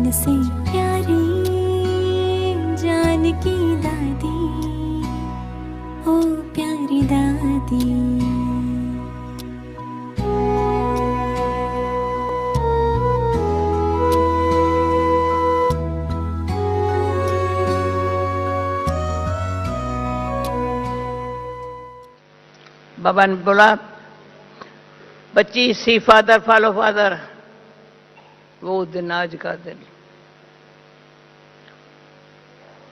जान से प्यारी, जान की दादी, ओ प्यारी दादी। बाबा ने बोला, बच्ची सी फादर फॉलो फादर। वो दिन आज का दिन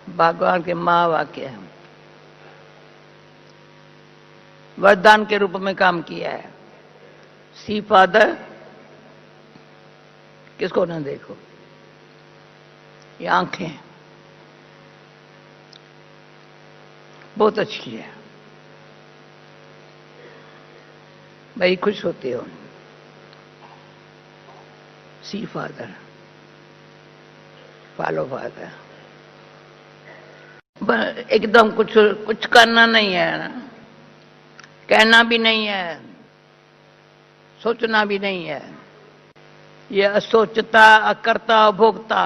भगवान के महावाक्य है, वरदान के रूप में काम किया है। सी फादर, किसको ना देखो, ये आंखें बहुत अच्छी है, बड़ी खुश होती हो। सी फादर फॉलो फादर, एकदम कुछ कुछ करना नहीं है ना, कहना भी नहीं है, सोचना भी नहीं है। ये असोचता, अकर्ता, अभोक्ता,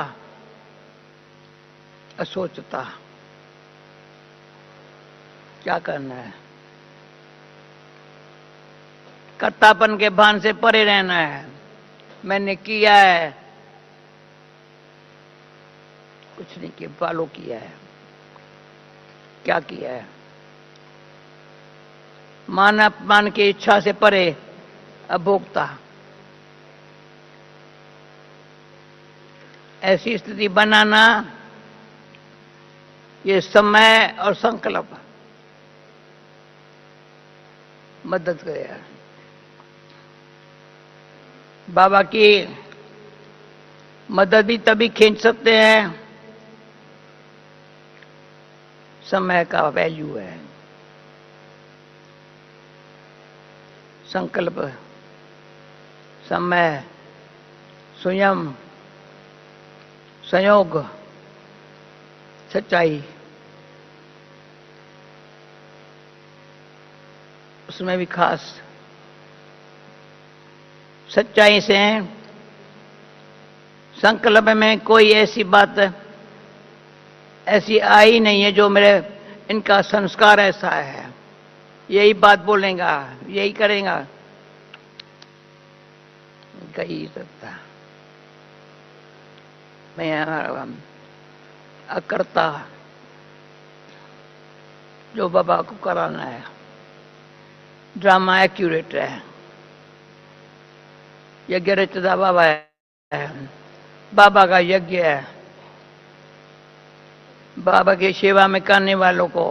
असोचता, क्या करना है? कर्तापन के भान से परे रहना है। मैंने किया है, कुछ नहीं किया, फॉलो किया है। क्या किया है? मान अपमान की इच्छा से परे, अभोक्ता। ऐसी स्थिति बनाना, ये समय और संकल्प मदद करेगा। बाबा की मदद भी तभी खींच सकते हैं, समय का वैल्यू है, संकल्प, समय, संयम, संयोग, सच्चाई, उसमें भी खास सच्चाई से। संकल्प में कोई ऐसी बात ऐसी आई नहीं है जो मेरे, इनका संस्कार ऐसा है, यही बात बोलेगा, यही करेगा, कही सकता। मैं अकर्ता, जो बाबा को कराना है, ड्रामा एक्यूरेट है, यज्ञ रचता बाबा है, बाबा का यज्ञ है। बाबा की सेवा में करने वालों को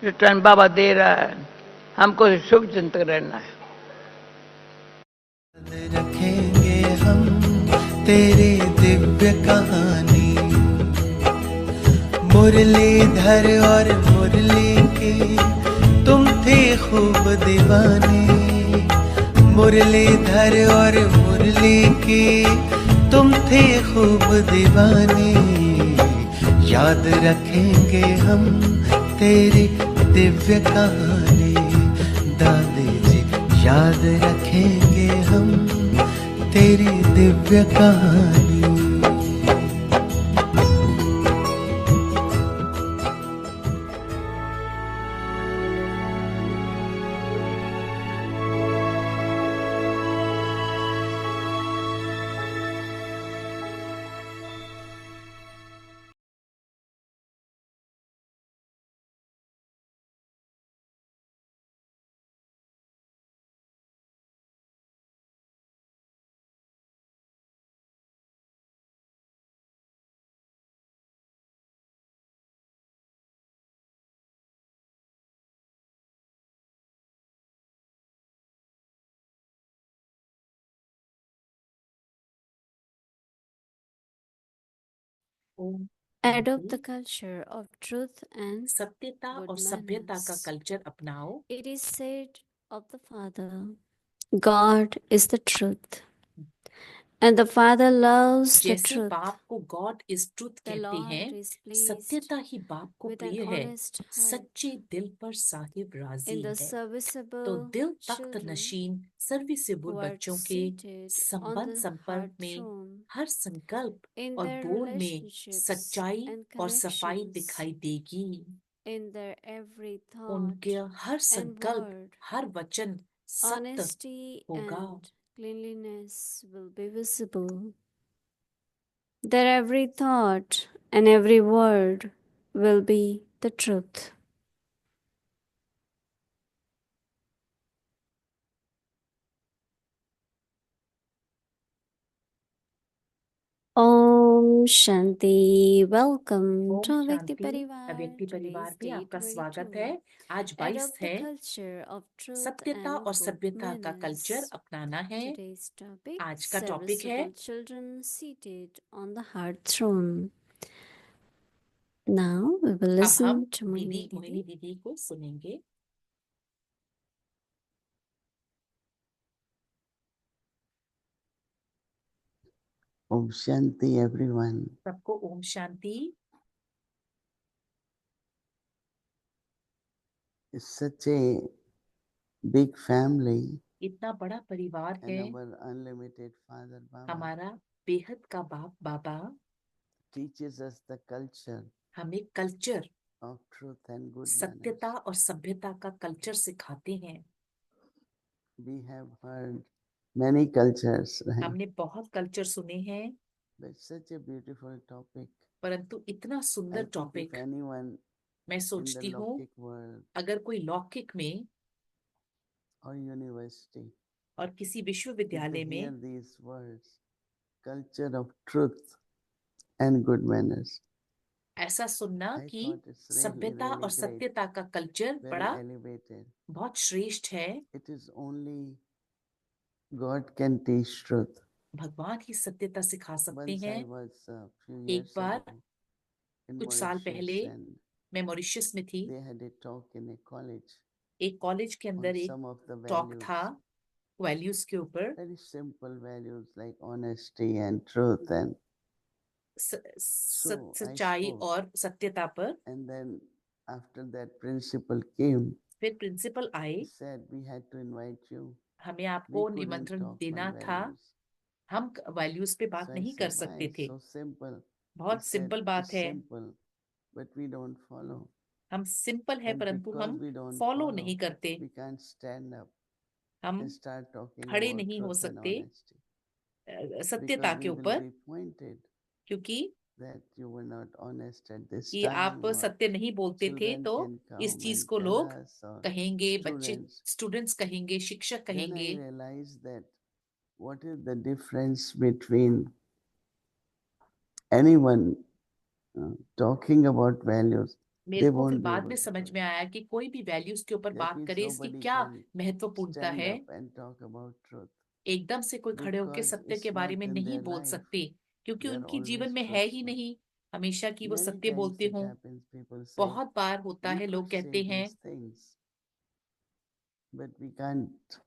रिटर्न बाबा दे रहा है। हमको शुभ चिंतन रहना है। रखेंगे हम तेरी दिव्य कहानी, मुरलीधर और मुरली के तुम थे खूब दीवाने, मुरलीधर और मुरली के तुम थे खूब दीवाने। याद रखेंगे हम तेरी दिव्य कहानी, दादी जी याद रखेंगे हम तेरी दिव्य कहानी। Adopt the culture of truth and सत्यता good और सभ्यता का manners. कल्चर अपनाओ। It is said of the Father, God is the truth. And the Father loves the जैसे truth. बाप को गॉड इज ट्रूथ The कहते Lord हैं, is pleased सत्यता ही बाप को with an प्रिय है। honest heart सच्चे दिल पर साहिब राजी in the है। तो serviceable दिल तख्त children Nashin serviceable who are बच्चों के seated on संबंध the संपर्क heart में throne. हर संकल्प In और their बोल में relationships सच्चाई and और सफाई connections, दिखाई देगी। in their every thought उनके हर and संकल्प, word, हर वचन सत्य honesty होगा। and cleanliness will be visible. Their every thought and every word will be the truth. Om Shanti. Welcome Om to Vyakti Shanti. Parivar. व्यक्ति परिवार Today's में आपका date स्वागत 22. है। आज 22 Adopt the है। culture of truth सत्यता and और good सभ्यता का कल्चर manners. अपनाना है। Today's topic: आज का टॉपिक है serviceable children seated on the heart throne. Now we will अब listen हम to Mohini मोहिनी Didi. दीदी को सुनेंगे। Om Shanti, everyone. सबको Om Shanti. It's such a big family, इतना बड़ा परिवार and है। our unlimited Father Baba हमारा बेहद का बाप बाबा teaches us the culture हमें culture, of truth and good सत्यता manners. और सभ्यता का कल्चर सिखाते हैं। We have heard many cultures, right? हमने बहुत कल्चर सुने हैं, But such a beautiful topic. परंतु इतना I सुंदर think if टॉपिक anyone मैं in the सोचती हूँ Lokik world अगर कोई लौकिक में or university, और किसी if they विश्वविद्यालय hear में these words, culture of truth and good manners, ऐसा सुनना I कि thought it's really, सभ्यता really और great, सत्यता का कल्चर very बड़ा elevated. बहुत श्रेष्ठ है। It is only God can teach truth. भगवान ही सत्यता सिखा सकते Once I हैं। was a few एक years बार ago in कुछ साल पहले Mauritius, and मैं मॉरिशस में थी। they had a talk in a college एक कॉलेज के on अंदर एक some of the talk values, था वैल्यूज के ऊपर। very simple values like honesty and truth, and So I सच्चाई spoke. और सत्यता पर। And then after that principal came, फिर प्रिंसिपल आए, he said we had to invite you. हमें We आपको couldn't निमंत्रण talk देना on था, values. हम वैल्यूज पे बात So I नहीं कर said, why? सकते It's थे। so simple. He बहुत said, सिंपल बात it's है, simple, but we don't follow. हम सिंपल है And परंतु because हम we don't फॉलो follow, नहीं करते। we can't stand up हम and start talking खड़े about नहीं हो truth and सकते honesty. सत्यता Because के we will ऊपर, be pointed क्योंकि that you were not honest at this कि आप time, or सत्य नहीं बोलते थे children तो can इस come चीज and को tell लोग us, or कहेंगे, बच्चे students. स्टूडेंट्स कहेंगे, शिक्षक Then I कहेंगे। realized that what is the difference between anyone talking about values, मेरे they को फिर won't be बाद able में to समझ do में it. आया कि कोई भी वैल्यूज के ऊपर That बात means करे इसकी nobody क्या can महत्वपूर्णता stand है। up and talk about truth, एकदम से कोई खड़े होकर because सत्य it's के बारे not में in नहीं their बोल life. सकते, क्योंकि They are उनकी जीवन always में है ही truthful. नहीं हमेशा कि वो Many सत्य times बोलते it हों। happens, people say, बहुत बार होता we है, लोग could say कहते हैं these things, but we can't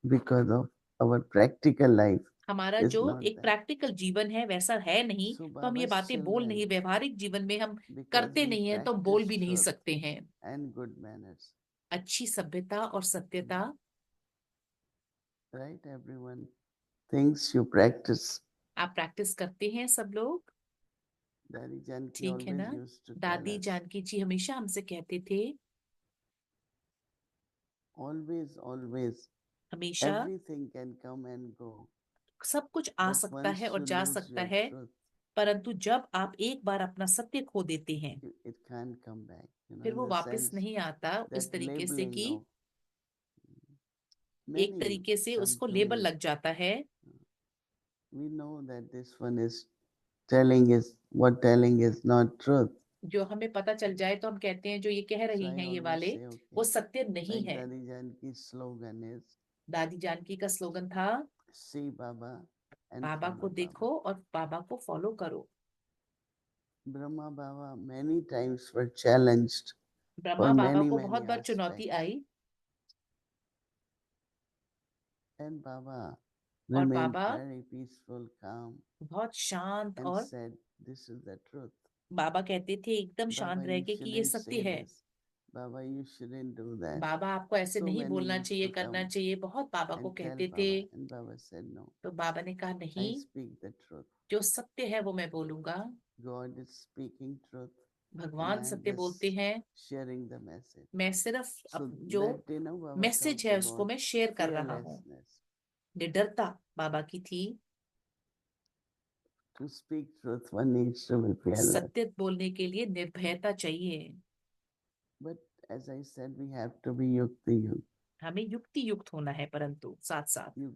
because of our practical life हमारा is जो not एक that. प्रैक्टिकल जीवन है वैसा है नहीं, So तो हम ये Baba's बातें बोल नहीं, children, व्यवहारिक जीवन में हम because करते we नहीं है तो हम बोल practice भी नहीं truth सकते हैं। and good manners, अच्छी सभ्यता और सत्यता, right? Everyone thinks you practice. आप प्रैक्टिस करते हैं सब लोग, Daddy Janki ठीक है always ना। used to tell दादी us, जानकी जी हमेशा हमसे कहते थे, always, always, हमेशा everything can come and go, सब कुछ आ but सकता once है और you जा lose सकता your है, truth, परंतु जब आप एक बार अपना सत्य खो देते हैं it can't come back. फिर In वो the वापस sense नहीं आता। उस that तरीके से labeling कि of एक many, तरीके से some उसको to लेबल me, लग जाता है। we know that this one is telling is what telling is not truth. जो हमें पता चल जाए तो हम कहते हैं जो ये कह So रही I हैं ये always वाले say, okay, वो सत्य नहीं like है। Daddy Janki's slogan is, दादी जानकी का स्लोगन था, see Baba and Baba follow को Baba. देखो और बाबा को फॉलो करो। Brahma Baba many times were challenged Brahma for Baba many, को many बहुत बार चुनौती aspects. आई, And Baba और remained बाबा very peaceful, calm, बहुत शांत and और said, "This is the truth." बाबा कहते थे एकदम शांत Baba, रह you के कि ये shouldn't सत्य say है। this. Baba, you shouldn't do that. बाबा आपको ऐसे So नहीं many बोलना used चाहिए, to करना come चाहिए, बहुत बाबा को and tell कहते थे। Baba, and Baba said, "No, तो बाबा ने कहा I नहीं, speak the truth. जो सत्य है वो मैं बोलूंगा। God is speaking truth, and भगवान I am सत्य बोलते just हैं, sharing the message." मैं सिर्फ So जो that day, now Baba message talked है उसको about मैं शेयर कर रहा हूँ। fearlessness, निडरता बाबा की थी। to speak truth. One needs to be fearless. सत्य बोलने के लिए निर्भयता चाहिए। But as I said, we have to be yukti yuk. हमें युक्ति युक्त होना है, परंतु साथ साथ You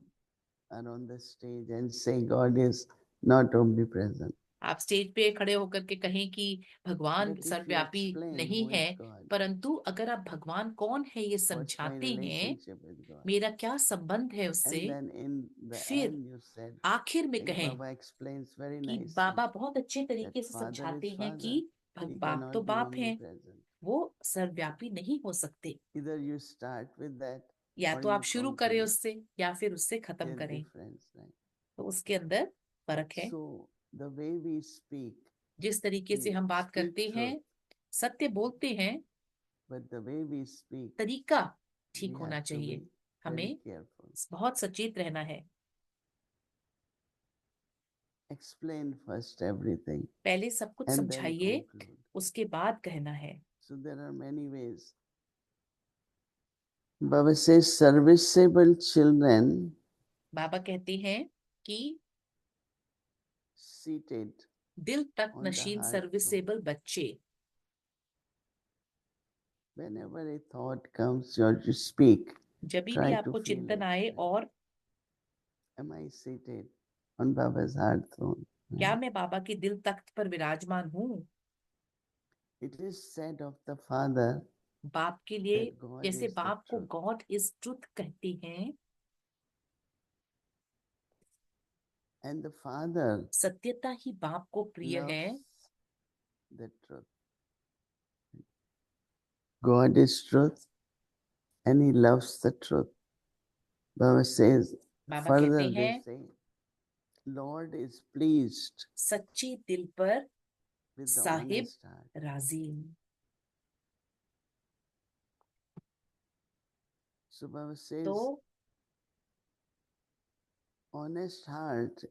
are on the stage and say God is not omnipresent. आप स्टेज पे खड़े होकर के कहें कि भगवान But if you सर्वव्यापी explain नहीं who है, is God, परंतु अगर आप भगवान कौन है ये what's my समझाते हैं, relationship with God, मेरा क्या संबंध है उससे, and then in the फिर end you said, आखिर में like कहें Baba explains very कि nicely, बाबा बहुत अच्छे that तरीके से Father समझाते is हैं कि Father, He बाप तो cannot be बाप हैं, omnipresent. वो सर्वव्यापी नहीं हो सकते। Either you start with that या or तो आप you शुरू करें complete उससे या फिर उससे खत्म their करें, difference, right? तो उसके अंदर फर्क है। So the way we speak, जिस तरीके से we हम बात speak करते हैं, truth, सत्य बोलते हैं, but the way we speak, तरीका we ठीक होना have to चाहिए। be very हमें careful. बहुत सचेत रहना है। Explain first everything पहले सब कुछ and then समझाइए, conclude. उसके बाद कहना है। So there are many ways. Baba says serviceable children बाबा कहते हैं कि seated दिल तक on the Nashin heart throne. Serviceable बच्चे, Whenever a thought comes or you speak, जब भी try to आपको feel चिंतन it. आए और Am I seated on Baba's heart throne? क्या मैं बाबा के दिल तख्त पर विराजमान हूँ। It is said of the Father बाप के लिए, that God जैसे is the बाप को truth. गॉड इज ट्रुथ कहते हैं, And the Father सत्यता ही बाप को प्रिय है। loves the truth. God is truth and He loves the truth. Baba says, Baba further कहते they हैं, say, Lord is pleased सच्चे दिल पर with the Sahib honest heart. राजी। So Baba says, तो honest heart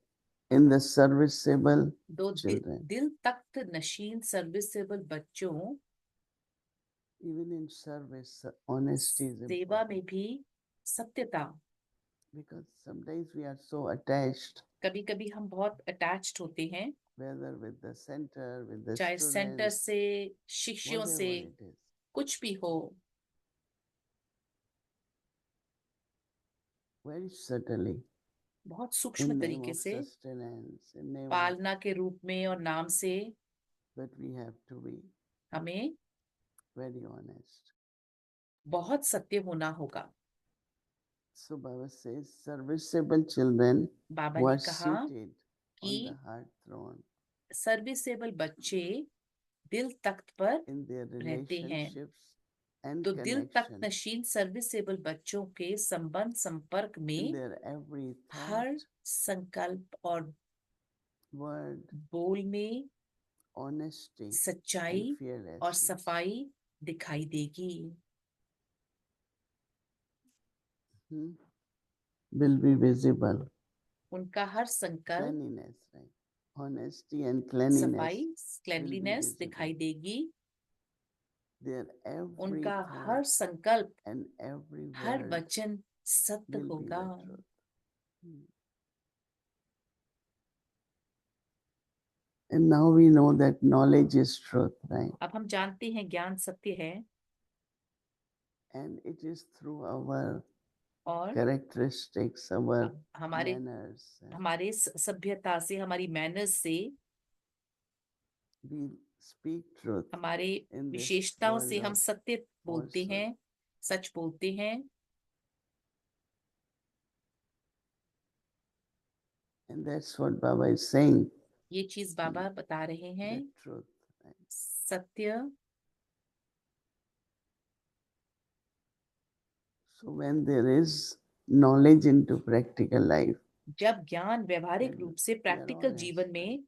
in the serviceable दो children. दिल तख्त नशीन serviceable बच्चों, Even in service, honesty is सेवा में important. भी सत्यता। Because sometimes we are so attached, कभी कभी हम बहुत अटैच्ड होते हैं, whether with the center, with the चाहे सेंटर students, से, शिष्यों से, whatever it is. कुछ भी हो, Very subtly, बहुत सूक्ष्म in name तरीके of से, sustenance, in name of, पालना के रूप में और नाम से, but we have to be हमें very honest. बहुत सत्य होना होगा। So Baba says, serviceable children Baba who ने are कहा seated on the कि heart throne सर्विसेबल बच्चे दिल तख्त पर in their रहते हैं। relationships and तो दिल तख्त connection, नशीन सर्विसेबल बच्चों के संबंध संपर्क in में their every हर thought, संकल्प और word, बोल में honesty सच्चाई and और fearlessness. सफाई दिखाई देगी। Will be visible. उनका हर संकल्प, Cleanliness, right? Honesty and cleanliness सफाई, will be क्लेanलीनेस visible. दिखाई देगी। Their every उनका thought हर संकल्प, and every हर word वचन सत्य will be होगा। the truth. And now we know that knowledge is truth, right? अब हम जानते हैं ज्ञान सत्य है, And it is through our और characteristics, our हमारे manners, हमारे सभ्यता से, हमारी मैनर्स से, we speak truth हमारे in this विशेषताओं से world हम of सत्य बोलते falsehood. हैं, सच बोलते हैं। And that's what Baba is saying, ये चीज बाबा बता रहे हैं, the truth. Right? सत्य। So when there is knowledge into practical life, जब ज्ञान व्यवहारिक then रूप से we are प्रैक्टिकल honest, जीवन right? में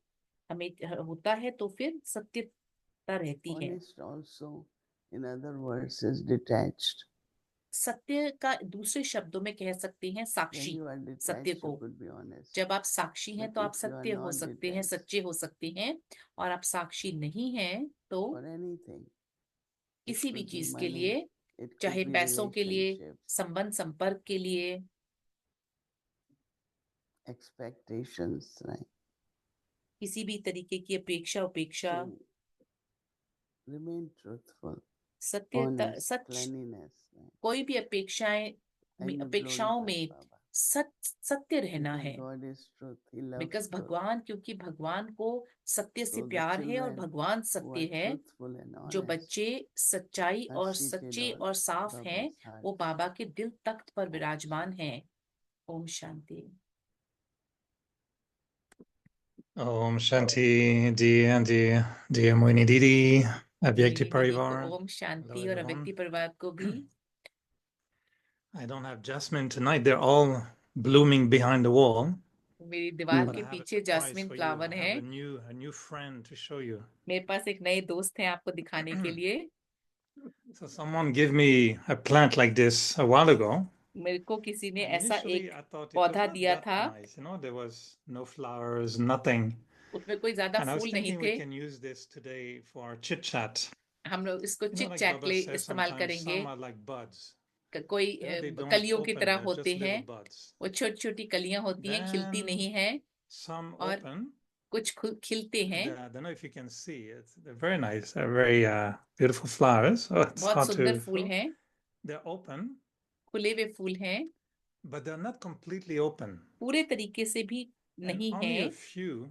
हमें होता है तो फिर सत्यता रहती है। Honest also, in other words, is detached. सत्य का दूसरे शब्दों में कह सकते हैं When साक्षी you are सत्य detached, को। you could be honest. जब आप साक्षी हैं But तो आप if you are सत्य हो not सकते हैं, detached सच्चे हो सकते हैं। और आप साक्षी नहीं हैं तो for anything, it किसी भी could be चीज के money, लिए, it could चाहे be पैसों के लिए, relationships, संबंध संपर्क के लिए, expectations, right? किसी भी तरीके की अपेक्षा उपेक्षा, To remain truthful, सत्यता, honest, सच, cleanliness, right? कोई भी अपेक्षाएं And you अपेक्षाओं glorify में Baba. सत्य रहना Because है। God is truth, He loves because truth. भगवान, क्योंकि भगवान को सत्य से So the प्यार है और children भगवान who सत्य are है, truthful and जो honest बच्चे सच्चाई are और seated सच्चे on और साफ हैं, Baba's heart. वो बाबा के दिल तख्त पर Om विराजमान Shanti. हैं। Om Shanti. Om Shanti, dear Moini Didi, Avyakti Mohini दीदी को Parivar. ओम शांति Hello और अव्यक्ति everyone. परिवार को भी। I don't have Jasmine tonight. They're all blooming behind the wall. मेरी दीवार But के I have a पीछे surprise jasmine for you. Flower I है। have a new friend to show you. मेरे पास एक नए दोस्त हैं आपको दिखाने के लिए। So someone gave me a plant like this a while ago. मेरे को किसी ने And ऐसा initially एक I thought it was पौधा not दिया that था, nice. You know, there was no flowers, nothing. उसमें कोई ज्यादा And I was फूल नहीं thinking थे। we can use this today for our chit chat. हम लोग इसको You know, chit like chat Baba लिए says, इस्तेमाल sometimes करेंगे। some are like buds. कोई You know, they don't कलियों की open, तरह they're होते just हैं, little buds. वो छोटी छोटी कलियां होती हैं, खिलती Then नहीं हैं, some और open. कुछ खिलते हैं। I don't know if you can see it. They're very nice. They're very beautiful flowers. Oh, it's बहुत hard सुंदर to फूल show. हैं, They're open, खुले हुए फूल हैं, but they're not completely open. पूरे तरीके से भी And नहीं only हैं। a few,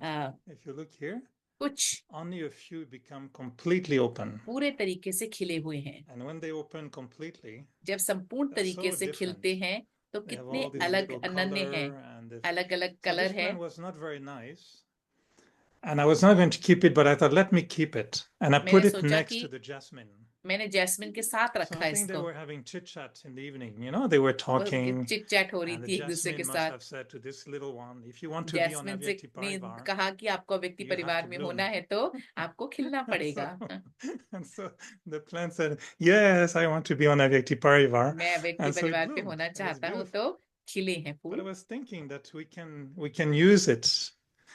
if you look here, कुछ only a few become completely open. पूरे तरीके से खिले हुए हैं। And when they open completely, जब संपूर्ण they're तरीके so से खिलते different. हैं तो They have कितने all this अलग little अनन्य हैं, color and अलग अलग so कलर this है। plant was not very nice. And I was not going to keep it, but I thought, let me keep it. And I put मैंने it सोचा next कि to the jasmine. मैंने jasmine के साथ So रखा I think they इसको। were having chit chat in the evening. You know, they were talking. Chit chat हो रही And the थी एक दूसरे के jasmine must साथ। have said to this little one, if you want to be on jasmine से Avyakti ने Parivar, कहा कि आपको व्यक्ति you have परिवार to में bloom. होना है तो आपको खिलना And पड़ेगा। and so the plant said, yes, I want to be on Avyakti Parivar. मैं व्यक्ति And so it परिवार पे bloomed. होना It was चाहता हूँ, beautiful. तो खिले हैं But I fool. was thinking that we can use it.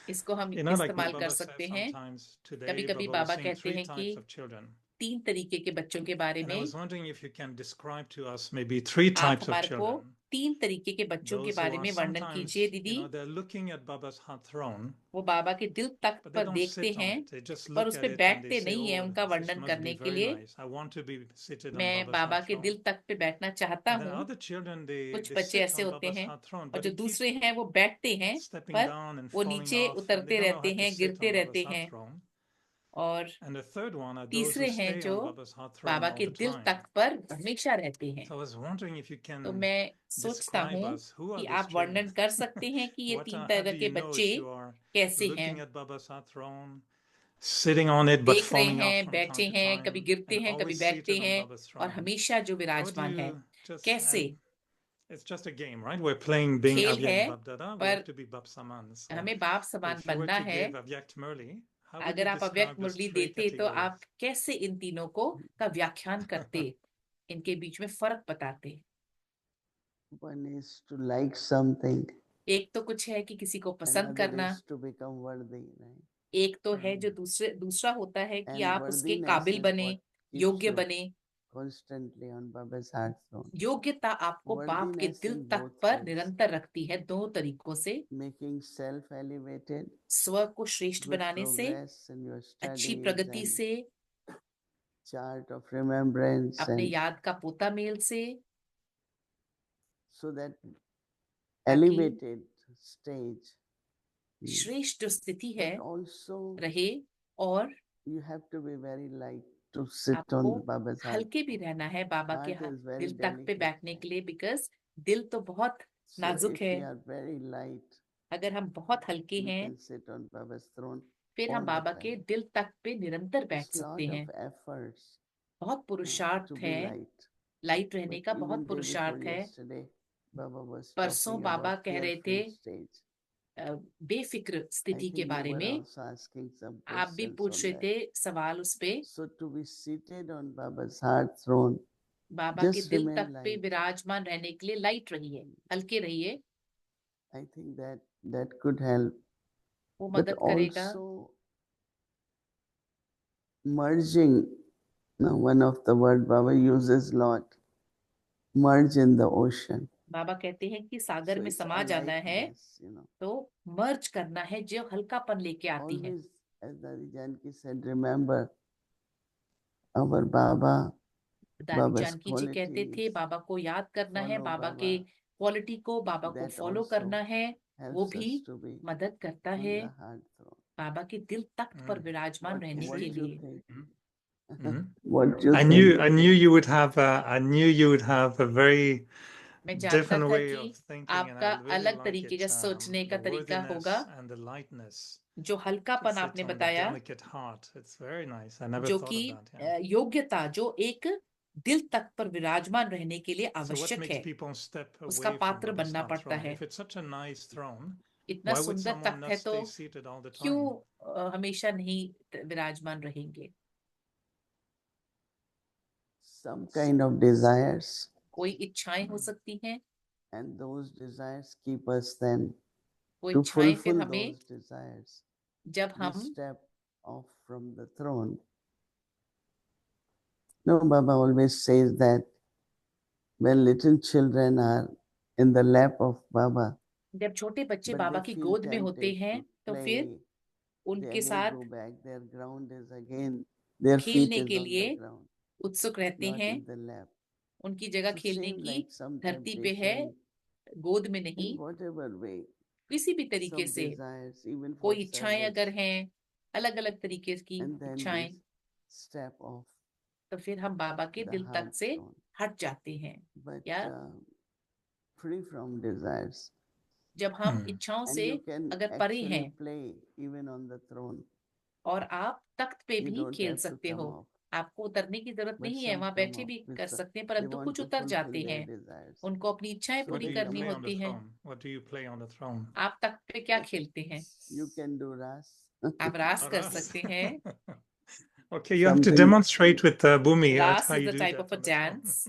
इसको हम You know, like इस्तेमाल कर Baba says सकते हैं। sometimes कभी today, कभी Baba was बाबा saying कहते 3 हैं कि types of children. 3 तरीके के बच्चों के बारे And I में। was wondering if you can describe to us maybe 3 आप types of हमारे को children. 3 तरीके के बच्चों के Those who बारे are में वर्णन कीजिए sometimes, दीदी। you know, they're looking at Baba's heart throne, वो बाबा के दिल तख्त but they पर don't देखते sit on हैं, it. They just पर look उस at पे it and they बैठते say, नहीं है oh, उनका this वर्णन must करने be के very लिए। nice. I want to be seated on मैं Baba's बाबा heart के throne. दिल तख्त पे बैठना चाहता And then हूँ। other children, they कुछ बच्चे sit ऐसे on होते Baba's हैं, heart throne, और but जो they keep दूसरे हैं वो बैठते हैं, stepping पर down and वो falling नीचे off, and they उतरते don't know रहते how to हैं, sit गिरते on रहते Baba's heart हैं। throne. और And the third one are those तीसरे who हैं stay जो on Baba's heart throne Baba all के the दिल time. तख्त पर हमेशा रहते हैं। So I was wondering if you तो can मैं सोचता describe हूँ us, who are कि these आप वर्णन children? कर सकते हैं कि ये 3 how तरह do के you know बच्चे if you are कैसे हैं। looking at Baba's heart throne, sitting on it but देख रहे falling off हैं, from बैठे time to हैं, कभी time, गिरते and हैं, कभी always बैठते seated on हैं, Baba's और throne? हमेशा जो How do विराजमान है। you just, कैसे? and it's just a game, right? We're playing being खेल Avyak है, Babdada, we पर have to be Bab Saman. So हमें बाप समान if you were बनना to है। give Avyak Murli, how would अगर you आप अव्यक्त describe those मुरली 3 देते तो categories? आप कैसे इन तीनों का व्याख्यान करते, इनके बीच में फर्क बताते। One is to like something, एक तो कुछ है कि किसी को पसंद another करना, is to become worthy, right? एक तो है जो दूसरा होता है कि And आप उसके worthiness काबिल is बने, what keeps योग्य you बने। constantly on Baba's heart throne. योग्यता आपको बाप के Worthiness दिल in तक both पर ways, निरंतर रखती है, 2 तरीकों से। making self elevated, स्व को श्रेष्ठ good बनाने से, progress in your अच्छी studies प्रगति and से, chart of remembrance, अपने and याद का पोता मेल से, so that ताकि elevated stage. श्रेष्ठ जो स्थिति है But also रहे, और you have to be very light to sit आपको on Baba's heart. हल्के भी रहना है बाबा के Heart is very दिल तक पे delicate, बैठने के right? लिए, बिकॉज दिल तो बहुत So नाजुक if है। we are very light, अगर हम बहुत हल्के we हैं, can sit on Baba's throne फिर हम all the बाबा के time. दिल तक पे निरंतर बैठ It's सकते lot हैं। of efforts बहुत पुरुषार्थ to be है, light. लाइट रहने But का even बहुत day before पुरुषार्थ है। yesterday, Baba was परसों talking बाबा about कह रहे थे carefree stage. बेफिक्र I स्थिति के think you बारे were में also asking some आप भी questions पूछ on रहे that. थे सवाल उस पे। So to be seated on Baba's heart throne, बाबा के just दिल remain तख्त पे light. विराजमान रहने के लिए लाइट रहिए, हल्के रहिए, I think that could help. वो But मदद करेगा। also merging, now one of the word Baba uses lot, merge in the ocean. बाबा कहते हैं कि सागर So में it's समा a जाना है, lightness. तो मर्ज करना है, जो हल्कापन लेके आती है। Always, as Dadi Janki said, remember our Baba, दादी Baba's जानकी जी कहते थे qualities. बाबा को याद करना है, Follow बाबा Baba. के क्वालिटी को, बाबा को That फॉलो also करना है, वो helps भी us to be मदद करता on है the heart throne. बाबा के दिल तख्त पर विराजमान रहने What के do you लिए। think? Mhm. What do you I think? knew you would have a very मैं जानता different था way कि of thinking, and आपका I really अलग like तरीके it. का सोचने का The तरीका होगा, worthiness and the lightness जो to हल्कापन sit आपने on the बताया, delicate heart. It's very nice. I never जो thought कि of that. Yeah. योग्यता, जो एक दिल तख्त पर विराजमान रहने के लिए So what आवश्यक makes है, people step उसका away from पात्र Baba's बनना heart पड़ता throne? है। If it's such a nice throne, इतना why would सुंदर someone तख्त not है तो stay seated all the क्यों time? हमेशा नहीं विराजमान रहेंगे? Some kind of desires, कोई इच्छाएं हो सकती हैं, and those desires keep us then वो to इच्छाएं फिर fulfill हमें, those desires. जब We हम step off from the throne. No, Baba always says that when little children are in the lap of Baba, जब छोटे बच्चे but बाबा they की feel गोद में होते tempted हैं to तो play, फिर they उनके again साथ go back. Their ground is again, their feet खेलने is के on लिए the ground, उत्सुक रहते not हैं, in the lap. उनकी जगह So खेलने same की like some धरती पे है, temptation गोद में नहीं। in whatever way, किसी भी तरीके some से desires, even for कोई इच्छाएं service, अगर हैं, अलग अलग तरीके की and then इच्छाएं, we step off तो फिर हम बाबा के the दिल heart तक से throne. हट जाते हैं, But या free from desires. जब हम Hmm. इच्छाओं And से you can अगर परे actually हैं, play even on the throne. और आप तख्त पे You भी don't खेल have to सकते come हो, off. आपको उतरने की जरूरत But नहीं है, some वहां come बैठे off भी with कर the, सकते हैं, they परंतु want कुछ to उतर fulfill जाते their हैं, desires. उनको अपनी इच्छाएं What पूरी do you करनी play on the होती हैं। throne? What do you play on the throne? आप तख्त पे क्या खेलते हैं? You can do ras. आप रास कर Ras. सकते हैं। Okay, you have to Something- demonstrate with Bhumi Ras how is you a do type that of a on the throne. dance.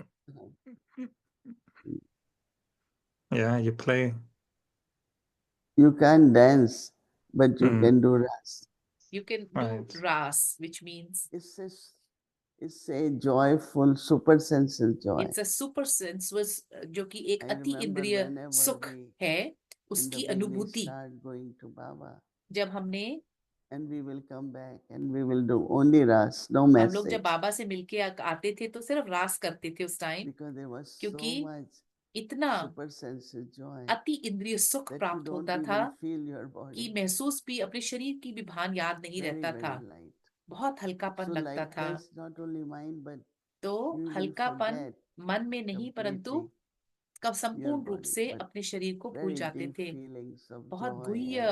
Yeah, you play. You can't dance, but you Hmm. can do ras. You can do Right. ras, which means It's a joyful, super sensual joy. it's a super sensuous, जो कि एक I अति remember इंद्रिय whenever सुख we है, in उसकी the beginning अनुभूति। start going to Baba, जब हमने, and we will come back and we will do only ras, no हम लोग जब message. बाबा से मिलके आते थे तो सिर्फ रास करते थे उस time, Because there was so क्योंकि much इतना super sensual joy अति इंद्रिय सुख that you प्राप्त don't होता था even feel your कि body. महसूस भी, अपने शरीर की भी भान याद नहीं Very, रहता था, very light. बहुत हल्कापन So लगता था। likewise, not only mind, but तो you will हल्कापन forget मन में नहीं, परंतु completely कब your संपूर्ण रूप body, से but अपने शरीर को भूल very जाते deep थे। feelings of बहुत joy गुह्य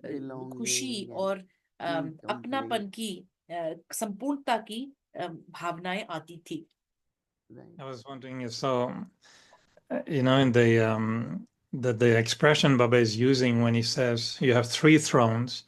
and खुशी belonging and और being अपनापन complete. की, संपूर्णता की भावनाएं आती थी। Right. I was wondering if so, you know, in the expression Baba is using when he says you have 3 thrones.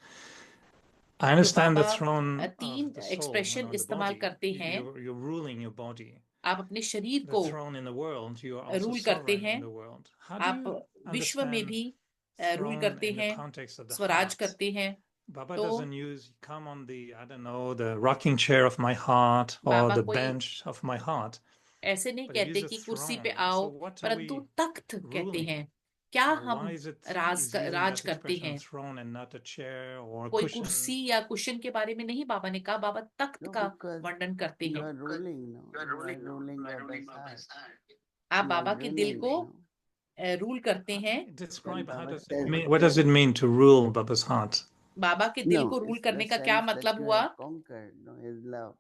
I understand the Baba throne तीन of the soul, expression the इस्तेमाल body. करते हैं। You're ruling your body. आप अपने शरीर The को throne in the world, you are also rule करते sovereign हैं, in the world. How do आप you विश्व में understand भी रूल throne करते in the हैं, context of the Swaraj heart? करते हैं। Baba तो doesn't use come on the, I don't know, the rocking chair of my heart or Baba the कोई bench of my heart. ऐसे नहीं But he कहते uses कि कुर्सी पे throne. आओ, So what are परंतु we तख्त कहते ruling? हैं। क्या हम Why is it Raj he's using Raj that करते expression हैं? throne and not a chair or a कोई cushion? कुर्सी या कुशन के बारे में नहीं बाबा ने कहा, बाबा तख्त No, का because वर्णन करते you हैं। are ruling now. You are ruling Baba's heart. आप You are बाबा के दिल winning को now. रूल करते हैं। Describe Then how Baba does it says- mean? What does it mean to rule Baba's heart? बाबा के दिल No, को रूल it's करने the का क्या sense that मतलब you हुआ? have conquered, his love.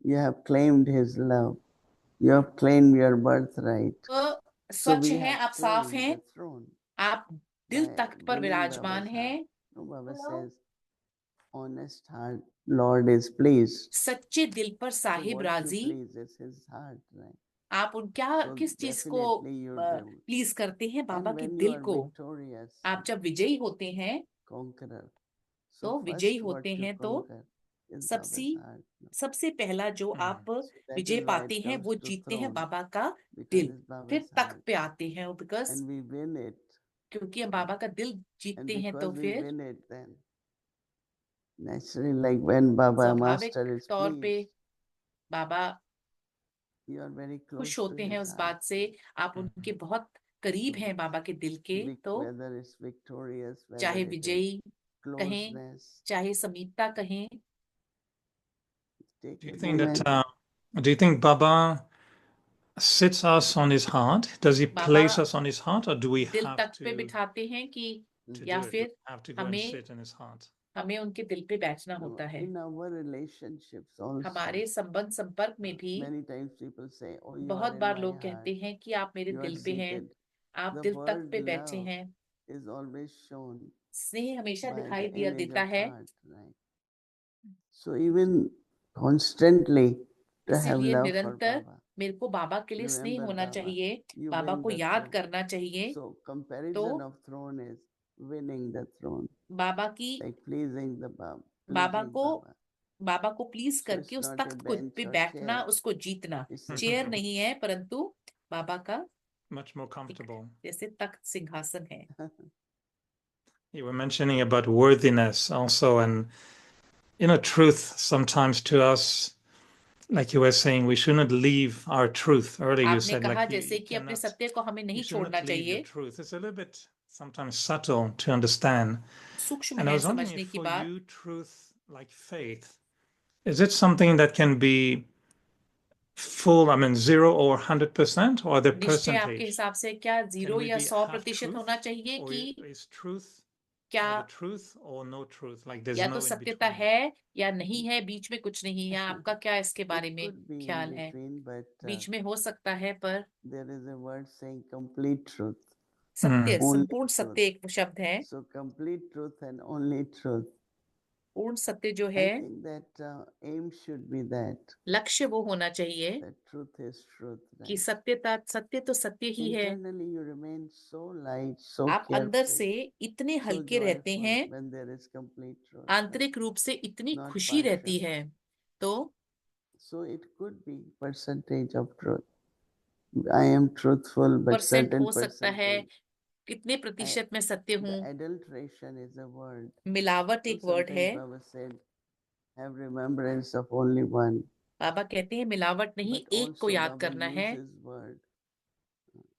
You have claimed his love. You have claimed your birthright. तो So स्वच्छ we हैं, have आप साफ claimed हैं, the throne आप दिल by तख्त पर winning विराजमान Baba's हैं। heart. No, Baba says, honest heart, Lord is pleased. सच्चे दिल पर So साहिब what to राजी। please is his heart, right? आप So किस चीज को definitely you do. प्लीज करते हैं? बाबा And के when you दिल are को। victorious, आप जब विजयी होते हैं, conqueror. So तो विजयी first होते what you हैं, तो conquer is सबसे Baba's heart. सबसे पहला जो आप So that Vijay is why पाते it हैं, वो वो to जीतते हैं throne, बाबा का because दिल। it's Baba's फिर तख्त heart. पे आते हैं, because And we win it. क्योंकि हम बाबा का दिल And जीतते हैं, because तो we फिर win it, then naturally, like when Baba स्वाभाविक Master is तौर पे pleased, Baba you are very close खुश to होते हैं his उस heart. बात से। आप उनके बहुत करीब हैं, बाबा के दिल के। तो Whether it's victorious, चाहे whether it is विजयी कहें, closeness, चाहे समीपता कहें। take Do you a think that moment. do you think Baba sits us on his heart? Does he Baba place us on his heart, or do we दिल have तख्त पे बिठाते हैं कि to या do it? Do फिर we have to go and हमें sit in his heart? हमें उनके दिल पे बैठना No, होता है? in our relationships also, हमारे संबंध संपर्क में भी many times people say, "Oh, you are बहुत in बार my लोग heart. कहते हैं कि आप मेरे You are दिल पे हैं, seated." आप The दिल तख्त word पे बैठे love हैं। is always shown स्नेह हमेशा by दिखाई the image देता of है। heart, right? So even constantly to have इसीलिए love for निरंतर Baba. मेरे को बाबा के लिए स्नेह Remember होना Baba. चाहिए, You बाबा win को the याद throne. करना चाहिए। So comparison of throne is winning the throne, बाबा की like pleasing the Baba. Baba Pleasing को Baba. बाबा को प्लीज So करके it's उस not a तख्त को bench पे or बैठना, chair. उसको जीतना। It's a chair throne. नहीं है, परंतु बाबा का Much more एक comfortable. जैसे तख्त सिंहासन है। You were mentioning about worthiness also, and truth sometimes to us, like you were saying, we shouldn't leave our truth. Earlier you आपने said कहा like जैसे कि अपने सत्य को हमें you नहीं should छोड़ना not leave your चाहिए। truth. It's a little bit sometimes subtle to understand. सूक्ष्म And I है was wondering समझने if की for बात। you, truth like faith, is it something that can be full, I mean, 0 or 100%, or the निश्चय आपके percentage? हिसाब से क्या Can 0 we या be 100% half होना truth, चाहिए, or कि is truth क्या the truth or no truth? Like there's या तो no in सत्यता between. है या नहीं है, बीच में कुछ नहीं है? आपका क्या इसके बारे It में could be in ख्याल है? between, but बीच में हो सकता है, पर there is a word saying complete truth. सत्य, Only संपूर्ण truth. सत्य एक शब्द है। So complete truth and only truth. पूर्ण सत्य जो I है, think that aim should be that. लक्ष्य वो होना चाहिए That truth is truth. कि Right? सत्य तो सत्य ही है। Internally you remain so light, so आप अंदर carefree, से इतने so हल्के रहते joyful हैं, when there is complete truth. Right? आंतरिक रूप से इतनी Not खुशी रहती partial. है। तो So it could be percentage of truth. I am truthful, but percent certain हो सकता है, percentage. कितने प्रतिशत में सत्य हूँ। The adulteration is a word. मिलावट So एक वर्ड है। sometimes Baba said, have remembrance of only one. बाबा कहते हैं मिलावट नहीं, But एक को also याद Baba करना है। uses word.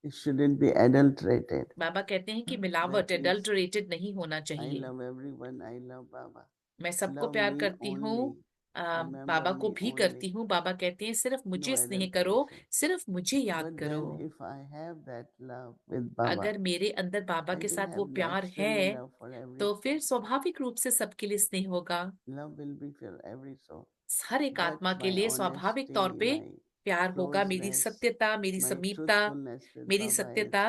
It shouldn't be adulterated. बाबा कहते हैं कि That मिलावट, means एडल्टरेटेड नहीं होना I चाहिए। love everyone. I love Baba. मैं सबको Love प्यार me करती हूँ, only. Remember बाबा को me भी only. करती हूँ। बाबा कहते हैं सिर्फ No मुझे स्नेह करो, adulteration. सिर्फ मुझे याद But करो। then if I have that love with Baba, अगर मेरे अंदर बाबा I के will साथ वो have प्यार naturally है, love for every तो soul. फिर स्वाभाविक रूप से सबके लिए स्नेह होगा। Love will be for every soul. हर एक But आत्मा के my लिए स्वाभाविक तौर honesty, पे my प्यार होगा। मेरी closeness, सत्यता, मेरी my समीपता, truthfulness with मेरी Baba is सत्यता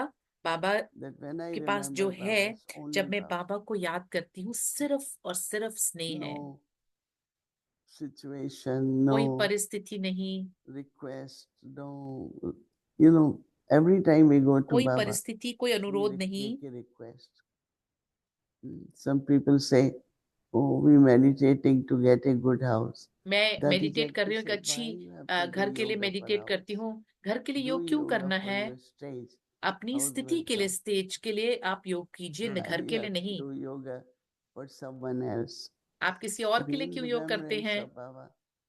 बाबा that when I के पास remember जो Baba, है, it's only जब मैं Baba. बाबा को याद करती हूँ, सिर्फ और सिर्फ स्नेह है। No situation, कोई no परिस्थिति नहीं, request, no, every time we go to कोई Baba, परिस्थिति, कोई we अनुरोध नहीं। make a request. Some people say, oh, we meditating to get a good house. मैं That is मेडिटेट कर रही हूँ, एक appreciate. अच्छी Why you have to do घर के लिए yoga for मेडिटेट करती house? हूँ। घर के लिए Do योग क्यों yoga करना for है? your stage. अपनी House स्थिति के लिए, welcome. स्टेज के लिए आप योग कीजिए, Hmm. घर Why के you लिए have to नहीं। do yoga for someone else? आप किसी और के Be लिए in क्यों योग करते remembrance हैं? of Baba.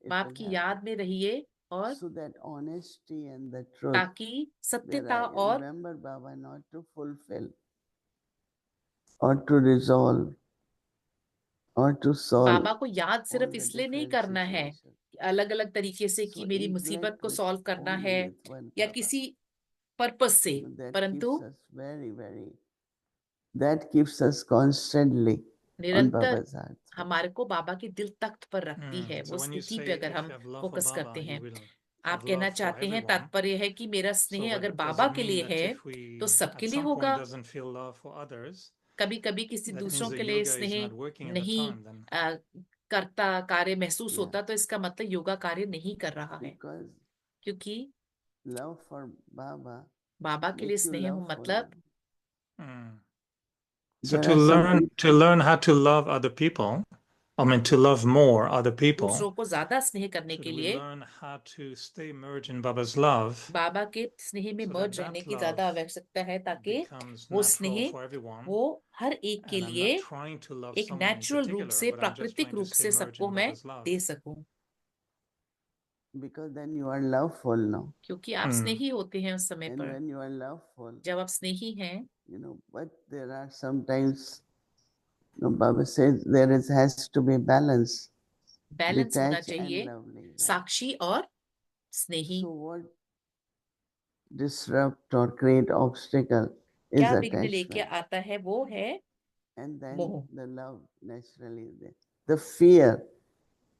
It बाप will की happen. याद में रहिए, और So that honesty and the truth, ताकि where सत्यता I और remember Baba not to fulfill or to resolve or to solve बाबा को याद all सिर्फ the इसलिए नहीं different करना है situations. अलग अलग तरीके से कि So मेरी मुसीबत intellect को with सॉल्व करना only है with one या Baba. किसी पर्पस से, That परंतु keeps us that keeps us constantly on निरंतर Baba's heart. हमारे को बाबा के दिल तख्त पर रखती है। So वो when you स्थिति say पे अगर if हम you have love for focus Baba, करते you हैं, will आप have कहना love for चाहते हैं, everyone. तात्पर्य है कि मेरा So स्नेह अगर does बाबा it के mean लिए that है if we तो सबके at लिए some होगा। point doesn't feel love for others, कभी कभी किसी that means दूसरों the के लिए yoga is स्नेह not working at the नहीं time then? करता, कार्य महसूस Yeah. होता, तो इसका मतलब योगा कार्य नहीं कर रहा है। Because क्योंकि love for Baba बाबा के लिए make you स्नेह loveful. मतलब So There to are some learn people, how to love other people, I mean to love more other people, दूसरों को ज्यादा स्नेह करने should के we लिए learn how to stay merged in Baba's love बाबा के स्नेह में so मर्ज that रहने that की ज्यादा love आवश्यकता है, ताकि becomes वो natural स्नेह for everyone, वो हर एक के and I'm लिए not trying to love एक someone in नेचुरल रूप particular, से, but I'm just प्राकृतिक trying to रूप stay से merged सबको in मैं Baba's love. दे सकूं, because then you are loveful now. क्योंकि आप स्नेही होते हैं उस समय And पर। when you are loveful, जब आप स्नेही हैं, but there are sometimes, Baba says has to be balance, balance होना detached and चाहिए, lovely. Right? साक्षी और स्नेही। So what disrupt or create obstacle is क्या विघ्न लेके attachment. आता है, वो है And then मोह। the love naturally is there. The fear,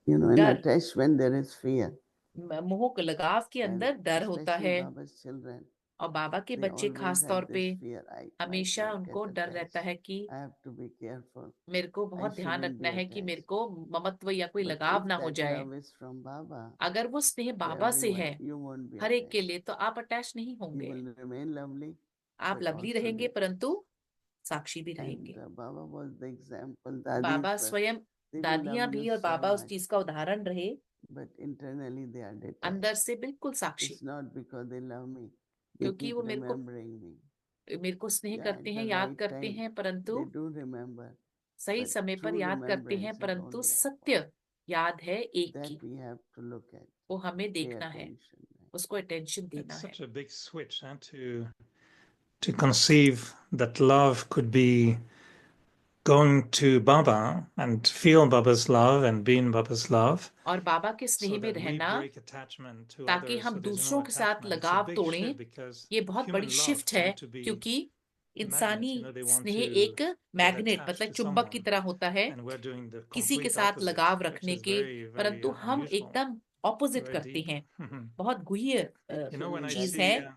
in डर, attachment there is fear. मोह के लगाव के And अंदर डर होता especially है, Baba's children, और बाबा के they बच्चे always खास have तौर पे this fear. I might हमेशा not उनको get डर रहता attached. है कि I have to be careful. मेरे को I बहुत ध्यान shouldn't रखना be है कि मेरे attached. को ममत्व या कोई But लगाव if ना हो that जाए। love is from Baba, अगर वो स्नेह to बाबा से everyone, है you won't be हर एक के attached. लिए, तो आप अटैच नहीं You होंगे, will remain lovely, आप but लवली also रहेंगे detached. परंतु साक्षी भी And रहेंगे। Baba was the example. Baba Dadis, स्वयं, they will दादियां love you भी और so बाबा उस much, चीज का उदाहरण रहे, but internally they are detached. अंदर से बिल्कुल साक्षी, It's not because they love me. They क्योंकि keep वो remembering me. मेरे को स्नेह Yeah, करते at हैं, the याद right करते time, हैं, परंतु they do remember. सही But समय पर true याद करते हैं, remembrance is परंतु only of सत्य याद है एक की, that we have to look at, वो हमें pay देखना है, attention. उसको अटेंशन It's देना है। such a big switch, to conceive that love could be going to Baba and feel Baba's love and be in Baba's love, और बाबा के so स्नेह में that we रहना, break attachment to ताकि others, हम so there's no दूसरों के साथ attachment. It's a लगाव big तोड़ें, shift because ये बहुत बड़ी human love शिफ्ट है, tend to be क्योंकि magnets, इंसानी they want स्नेह to एक get मैग्नेट attached मतलब to चुंबक की someone, तरह होता है, and we're doing the किसी के complete साथ opposite, लगाव which रखने is के, very, very परंतु हम unusual, एकदम ऑपोजिट very करते deep. हैं। बहुत गुह्य When I चीज see, है,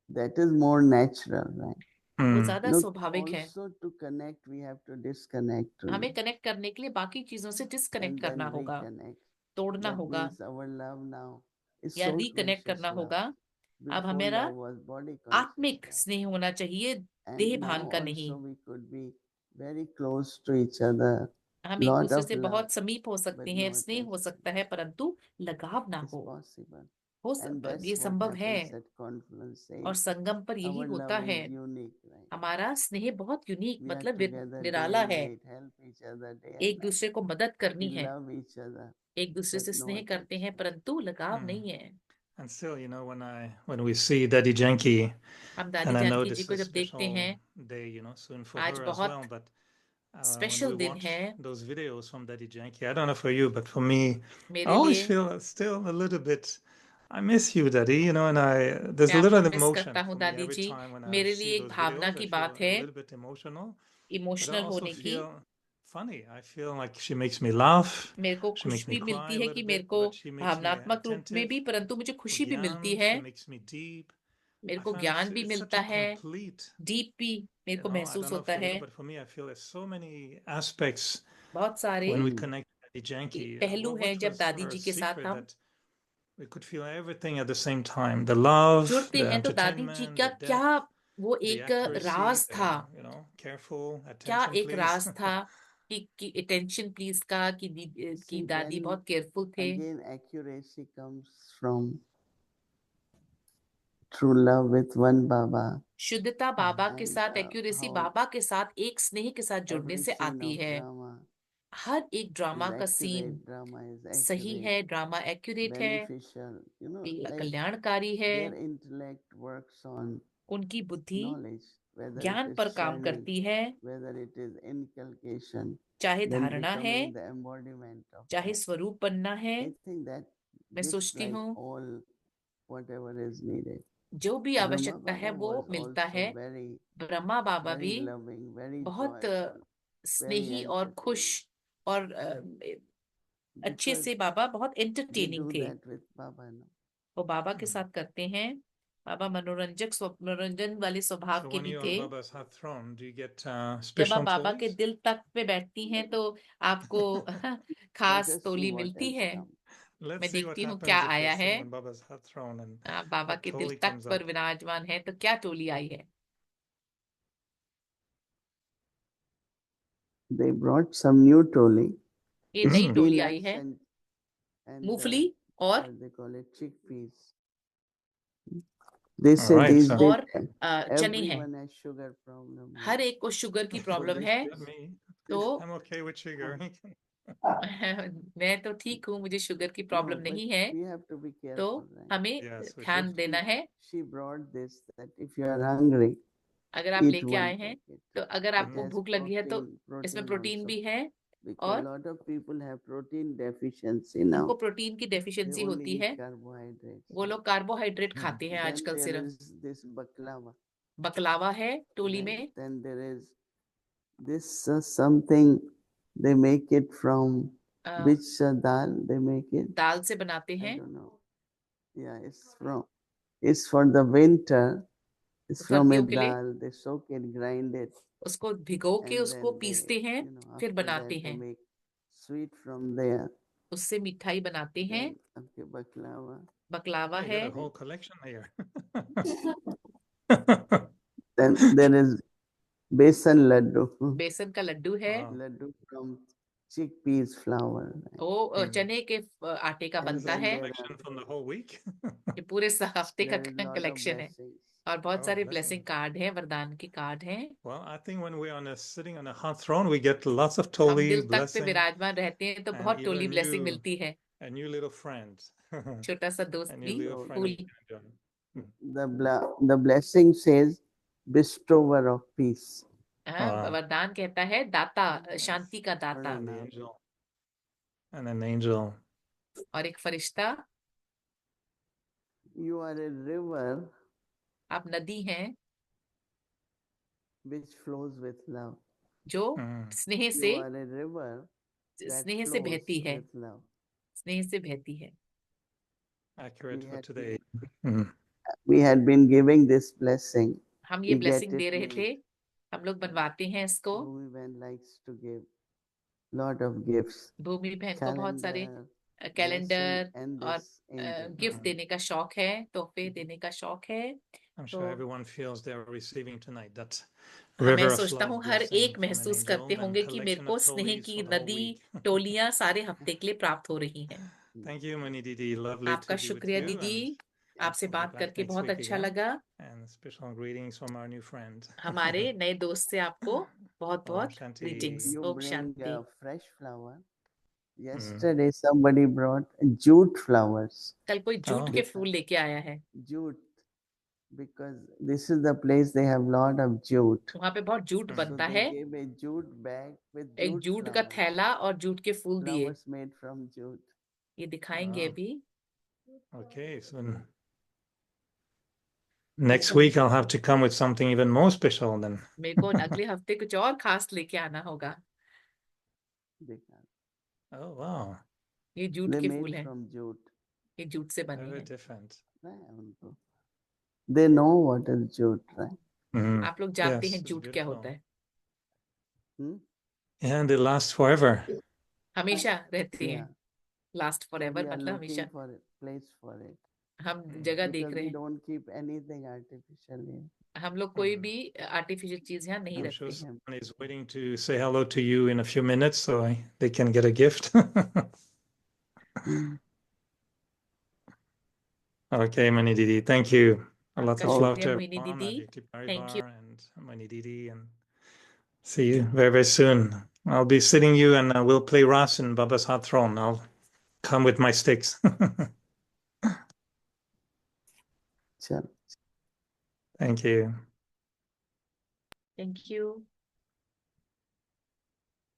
That is more natural, right? वो ज्यादा Look, स्वाभाविक है। also to connect, we have to disconnect. हमें कनेक्ट करने के लिए बाकी चीजों से डिस्कनेक्ट And करना then होगा, reconnect. तोड़ना That होगा, means our love now is या soul रिकनेक्ट conscious करना love. होगा। अब Before हमारा love was body conscious आत्मिक love. स्नेह होना चाहिए, And देह now भान का नहीं। also we could be very close to each other. हम एक Lot दूसरे of से love, बहुत समीप हो but सकते no हैं, स्नेह हो attachment. सकता है, परंतु लगाव ना It's हो। possible. हो And ये that's what संभव है, happens at confluence. और संगम पर यही Our होता love है। is unique, right? हमारा स्नेह बहुत यूनिक We are मतलब together day निराला and है, night, help each other day and एक night. दूसरे को मदद करनी We है, love each other, एक दूसरे but से no स्नेह करते हैं, attachment. परंतु लगाव नहीं है। And still, when we see Daddy Janki, हम दादी and I know Janaki ji this को is जब देखते special हैं, day, soon for आज her as बहुत well. But when special we दिन watch है those videos from Daddy Janki, I don't know for you, but for me, I मेरे always लिए। feel still a little bit. I miss you, Daddy. And there's मैं a आपको little miss emotion करता हूँ for me दादी every ji, time when I मेरे see लिए एक those भावना videos. I की feel बात a है, little bit emotional, but I emotional also होने की। feel funny. I feel like she makes me laugh. मेरे को She makes खुशी me भी cry मिलती a है कि little मेरे bit, को but she makes me भावनात्मक रूप में भी, attentive, परंतु मुझे खुशी भी मिलती Gyan, है, she makes me deep. मेरे I को find ज्ञान भी it's such मिलता a है, complete, डीप भी मेरे को I महसूस don't know होता for है। you, but for me, I feel there's so many aspects बहुत सारे when we connect with Daddy Janki. पहलू हैं What जब was दादी her जी के साथ secret हम that we could feel everything at the same time? The love, जुड़ते the हैं, तो दादी जी entertainment, का the क्या depth, वो the एक accuracy, राज था, careful, क्या attention, एक please. राज था कि अटेंशन प्लीज का, कि See, दादी then बहुत केयरफुल थे। again, accuracy comes from true love with one Baba. शुद्धता बाबा के And साथ, एक्यूरेसी how बाबा के साथ, एक स्नेह के साथ जुड़ने every से scene आती of है। drama हर एक is ड्रामा का सीन accurate, drama is सही accurate, है, ड्रामा एक्यूरेट है, beneficial. Like कल्याणकारी है, their intellect works on उनकी बुद्धि knowledge, whether it ज्ञान is पर काम churning, करती है, whether it is inculcation, चाहे then धारणा है, becoming the embodiment of चाहे that. स्वरूप बनना है। I think that मैं gives सोचती like हूँ all whatever is needed. जो भी Brahma आवश्यकता है Baba वो was मिलता also है। very, ब्रह्मा बाबा very भी loving, very बहुत joyful, very स्नेही और खुश entertaining. और अच्छे Because से बाबा बहुत we एंटरटेनिंग do थे। that with Baba, no? वो बाबा के साथ करते हैं। बाबा मनोरंजन वाले स्वभाव So के when भी you're थे। on Baba's heart throne, do you get जब आप special बाबा के toys? दिल तक पे बैठती हैं तो आपको Let खास us see तोली what मिलती else है। comes. Let's मैं see what देखती हूँ happens क्या if we're आया है। sitting on Baba's heart throne and Baba what के दिल Toli तख्त comes पर up. विराजमान है तो क्या टोली आई है। They brought some new toli, ये नई Hmm. टोली आई peanuts है, and मूंगफली और what they call it, chickpeas. They All say right, these so days और चने हैं। everyone has sugar problem. हर एक को शुगर की प्रॉब्लम this- है, yeah, me, तो I'm okay with sugar. मैं तो ठीक हूँ, मुझे शुगर की No, प्रॉब्लम but नहीं है, we have to be तो careful, right? हमें Yes, we ध्यान should. देना है। She brought this that if you are hungry, अगर आप eat लेके one आए हैं packet. तो अगर It आपको has भूख लगी है तो protein इसमें प्रोटीन also. भी है, Because और a lot of people have protein deficiency उनको now. प्रोटीन की They डेफिशिएंसी only होती eat है, carbohydrates. वो लोग कार्बोहाइड्रेट खाते हैं Then आजकल there सिर्फ। is this baklava. बकलावा है टोली Right? में, Then there is this something they make it from a, which dal they make it. दाल से बनाते I हैं, don't know. Yeah, it's for the winter. It's from a सर्दियों के लिए dal. They soak it, grind it, उसको भिगो के and उसको then पीसते they, हैं, फिर after बनाते that they हैं, make sweet from there. उससे मिठाई बनाते हैं। Then okay, baklava. बकलावा Oh, you है, got a whole collection here. Then there is besan laddu. बेसन का लड्डू है, Wow. Laddu from chickpeas flour. वो चने के आटे का And This is बनता a then है। there collection are from the whole week. ये पूरे हफ्ते का there is lot of collection है, blessings. और बहुत Oh, सारे blessing. ब्लेसिंग कार्ड हैं, वरदान के कार्ड हैं। Well, I think when we're sitting on a hot throne, we get lots of हम Toli दिल तक पे blessing विराजमान रहते हैं तो and बहुत टोली even ब्लेसिंग मिलती है, a new little friend. छोटा सा दोस्त A new भी little friend fool. we can enjoy. The blessing says bestower of peace. Wow. वरदान कहता है दाता, शांति का दाता, An angel. And an angel. और एक फरिश्ता। You are a river आप नदी हैं which flows with love. जो Mm. स्नेह You से, are a river that स्नेह से flows बहती है, with love. स्नेह से बहती है। Accurate We for had today. Mm. We had been giving this blessing. हम ये We get ब्लेसिंग it दे रहे made. थे, हम लोग बनवाते हैं इसको। Bhumi Ben likes to give lot of gifts. भूमि बहन को बहुत सारे Calendar, कैलेंडर blessing, and और this angel. गिफ्ट देने का शौक है, तोहफे देने का शौक है। I'm sure तो everyone feels they're receiving tonight that मैं river of सोचता love हूँ हर blessing एक from an महसूस angel करते and होंगे कि मेरे collection को of स्नेह Tolis की for the whole नदी, week. टोलियां सारे हफ्ते के लिए प्राप्त हो रही हैं। Thank you, Mani Didi. Lovely आपका to be with शुक्रिया you. दीदी, And आपसे we'll be बात back करके next बहुत week अच्छा again. लगा। And special greetings from our new friend. हमारे नए दोस्त से आपको बहुत Om बहुत Shanti. Greetings. You Om bring Shanti. fresh flower. Yesterday somebody brought jute flowers. कल कोई जूट Oh. के फूल लेके आया है, Jute, because this is the place they have lot of jute. वहां पे बहुत जूट So So बनता they है। gave a jute bag with एक jute जूट का flowers. थैला और जूट के फूल दिए, Flowers made from jute. ये दिखाएंगे Wow. अभी। Okay, so next week I'll have to come with something even more special then. मेरे को अगले हफ्ते कुछ और खास लेके आना होगा। Oh, wow. ये जूट They के made फूल हैं, from jute. ये जूट से बने Very हैं। different. They know what is jute, right? Mhm. आप लोग जानते Yes, हैं it's जूट क्या beautiful. होता है? Hmm? And they last forever. हमेशा रहते हैं, Yeah. Last for We ever, are मतलब हमेशा। looking for a place for it. हम जगह देख Because रहे we हैं, don't keep anything artificially. हम लोग कोई भी आर्टिफिशियल चीज यहाँ नहीं I'm रखते sure हैं। someone is waiting to say hello to you in a few minutes so they can get a gift. Okay, Mani Didi, thank you. A lot आपका of love to शुक्रिया Mohini everyone, दीदी, Aditi thank you. Parivar and Mani Didi, and see you very, very soon. I'll be sitting you and we'll play Ras in Baba's Hot Throne. I'll come with my sticks. Chalo. Thank you. Thank you.